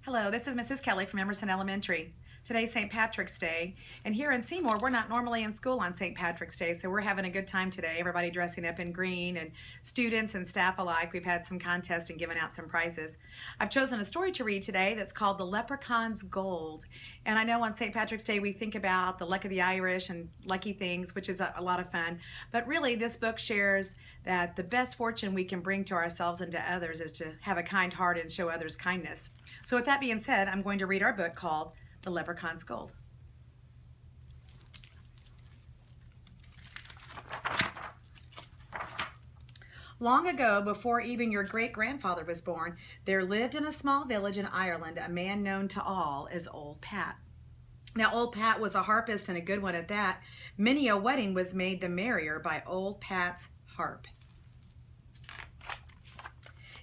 Hello, this is Mrs. Kelly from Emerson Elementary. Today's St. Patrick's Day, and here in Seymour, we're not normally in school on St. Patrick's Day, so we're having a good time today. Everybody dressing up in green, and students and staff alike. We've had some contests and given out some prizes. I've chosen a story to read today that's called The Leprechaun's Gold. And I know on St. Patrick's Day we think about the luck of the Irish and lucky things, which is a lot of fun. But really, this book shares that the best fortune we can bring to ourselves and to others is to have a kind heart and show others kindness. So with that being said, I'm going to read our book called The Leprechaun's Gold. Long ago, before even your great-grandfather was born, there lived in a small village in Ireland a man known to all as Old Pat. Now, Old Pat was a harpist, and a good one at that. Many a wedding was made the merrier by Old Pat's harp.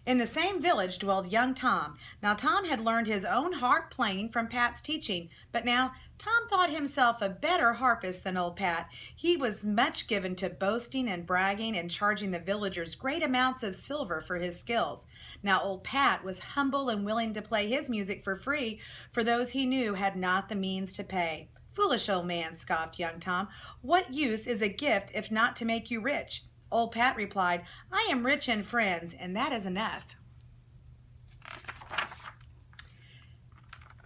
In the same village dwelled young Tom. Now Tom had learned his own harp playing from Pat's teaching, but now Tom thought himself a better harpist than old Pat. He was much given to boasting and bragging and charging the villagers great amounts of silver for his skills. Now old Pat was humble and willing to play his music for free for those he knew had not the means to pay. "Foolish old man," scoffed young Tom. "What use is a gift if not to make you rich?" Old Pat replied, "I am rich in friends, and that is enough."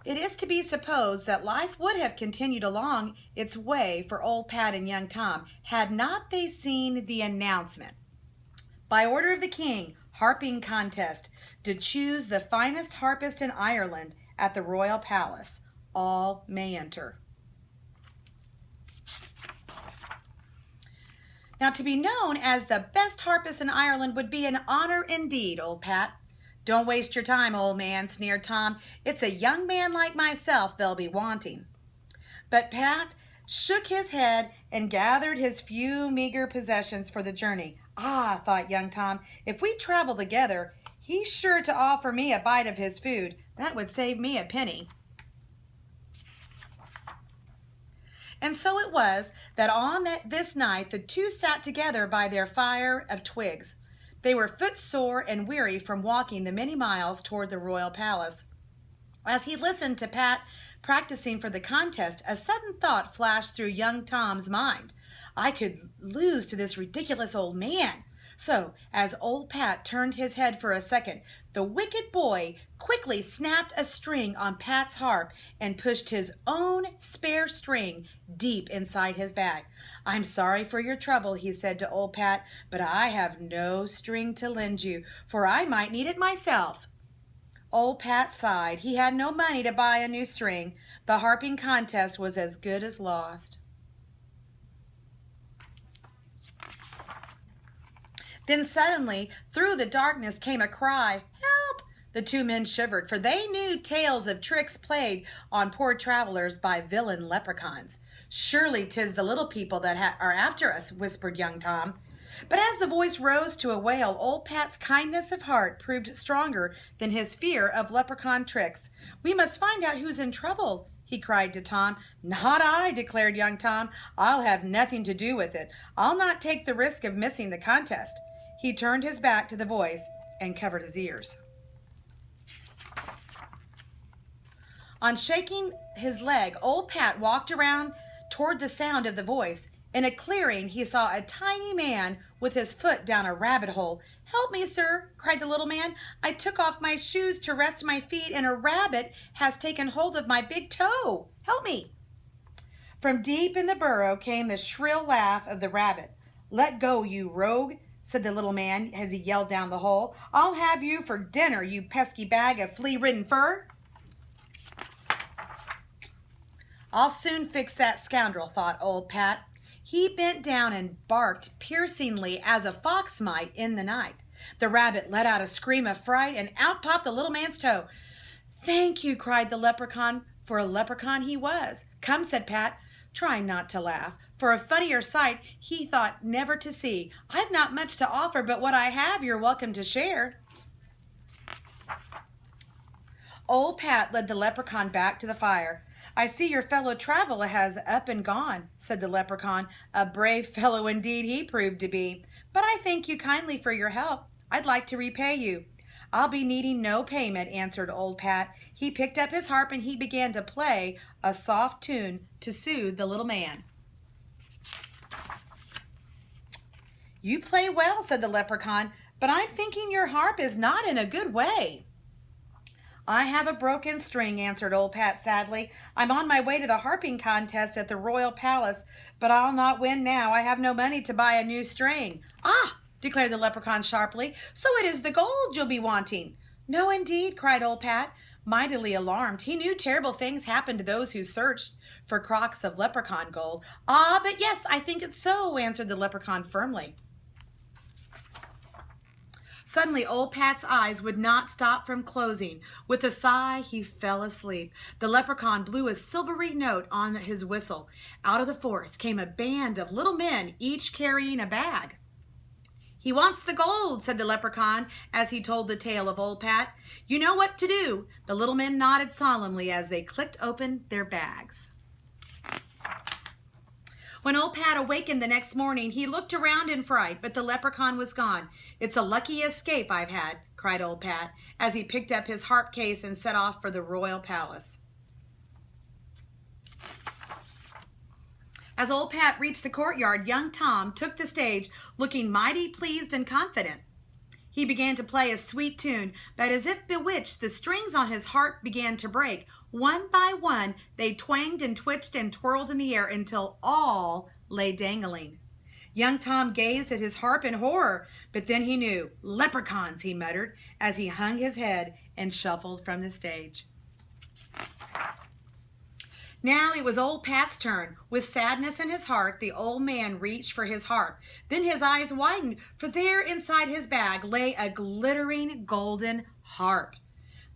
It is to be supposed that life would have continued along its way for Old Pat and young Tom had not they seen the announcement. By order of the king, harping contest to choose the finest harpist in Ireland at the royal palace. All may enter. Now, to be known as the best harpist in Ireland would be an honor indeed, Old Pat. "Don't waste your time, old man," sneered Tom. "It's a young man like myself they'll be wanting." But Pat shook his head and gathered his few meager possessions for the journey. "Ah," thought young Tom, "if we travel together, he's sure to offer me a bite of his food. That would save me a penny." And so it was that on this night the two sat together by their fire of twigs. They were footsore and weary from walking the many miles toward the royal palace. As he listened to Pat practicing for the contest, a sudden thought flashed through young Tom's mind. "I could lose to this ridiculous old man." So, as old Pat turned his head for a second, the wicked boy quickly snapped a string on Pat's harp and pushed his own spare string deep inside his bag. "I'm sorry for your trouble," he said to old Pat, "but I have no string to lend you, for I might need it myself." Old Pat sighed. He had no money to buy a new string. The harping contest was as good as lost. Then suddenly, through the darkness came a cry, "Help!" The two men shivered, for they knew tales of tricks played on poor travelers by villain leprechauns. "Surely 'tis the little people that are after us," whispered young Tom. But as the voice rose to a wail, old Pat's kindness of heart proved stronger than his fear of leprechaun tricks. "We must find out who's in trouble," he cried to Tom. "Not I," declared young Tom. "I'll have nothing to do with it. I'll not take the risk of missing the contest." He turned his back to the voice and covered his ears. On shaking his leg, old Pat walked around toward the sound of the voice. In a clearing, he saw a tiny man with his foot down a rabbit hole. "Help me, sir," cried the little man. "I took off my shoes to rest my feet, and a rabbit has taken hold of my big toe. Help me." From deep in the burrow came the shrill laugh of the rabbit. "Let go, you rogue," said the little man as he yelled down the hole. "I'll have you for dinner, you pesky bag of flea-ridden fur." "I'll soon fix that scoundrel," thought old Pat. He bent down and barked piercingly as a fox might in the night. The rabbit let out a scream of fright, and out popped the little man's toe. "Thank you," cried the leprechaun, for a leprechaun he was. "Come," said Pat, trying not to laugh, for a funnier sight he thought never to see. "I've not much to offer, but what I have you're welcome to share." Old Pat led the leprechaun back to the fire. "I see your fellow traveler has up and gone," said the leprechaun. A brave fellow indeed he proved to be. "But I thank you kindly for your help. I'd like to repay you." I'll be needing no payment, answered old Pat. He picked up his harp and he began to play a soft tune to soothe the little man. You play well, said the leprechaun, but I'm thinking your harp is not in a good way. I have a broken string, answered old Pat sadly. I'm on my way to the harping contest at the royal palace, but I'll not win now. I have no money to buy a new string. Ah, declared the leprechaun sharply, so it is the gold you'll be wanting. No, indeed, cried old Pat, mightily alarmed. He knew terrible things happened to those who searched for crocks of leprechaun gold. Ah, but yes, I think it's so, answered the leprechaun firmly. Suddenly, old Pat's eyes would not stop from closing. With a sigh, he fell asleep. The leprechaun blew a silvery note on his whistle. Out of the forest came a band of little men, each carrying a bag. He wants the gold, said the leprechaun as he told the tale of old Pat. You know what to do. The little men nodded solemnly as they clicked open their bags. When old Pat awakened the next morning, he looked around in fright, but the leprechaun was gone. It's a lucky escape I've had, cried old Pat, as he picked up his harp case and set off for the royal palace. As old Pat reached the courtyard, young Tom took the stage, looking mighty pleased and confident. He began to play a sweet tune, but as if bewitched, the strings on his harp began to break. One by one, they twanged and twitched and twirled in the air until all lay dangling. Young Tom gazed at his harp in horror, but then he knew. Leprechauns, he muttered, as he hung his head and shuffled from the stage. Now it was old Pat's turn. With sadness in his heart, the old man reached for his harp. Then his eyes widened, for there inside his bag lay a glittering golden harp.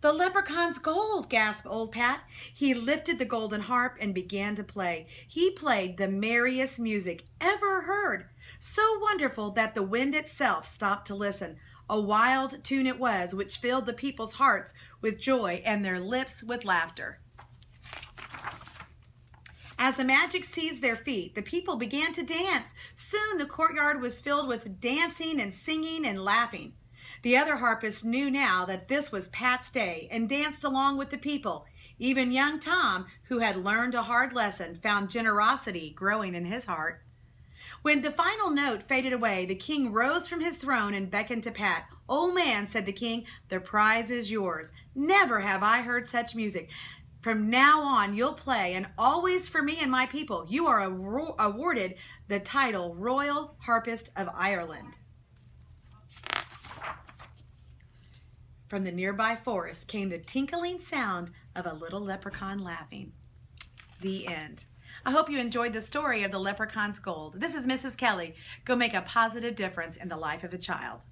The leprechaun's gold, gasped old Pat. He lifted the golden harp and began to play. He played the merriest music ever heard, so wonderful that the wind itself stopped to listen. A wild tune it was, which filled the people's hearts with joy and their lips with laughter. As the magic seized their feet, the people began to dance. Soon the courtyard was filled with dancing and singing and laughing. The other harpists knew now that this was Pat's day and danced along with the people. Even young Tom, who had learned a hard lesson, found generosity growing in his heart. When the final note faded away, the king rose from his throne and beckoned to Pat. "Old man," said the king, "the prize is yours. Never have I heard such music. From now on, you'll play, and always for me and my people. You are awarded the title Royal Harpist of Ireland." From the nearby forest came the tinkling sound of a little leprechaun laughing. The end. I hope you enjoyed the story of the leprechaun's gold. This is Mrs. Kelly. Go make a positive difference in the life of a child.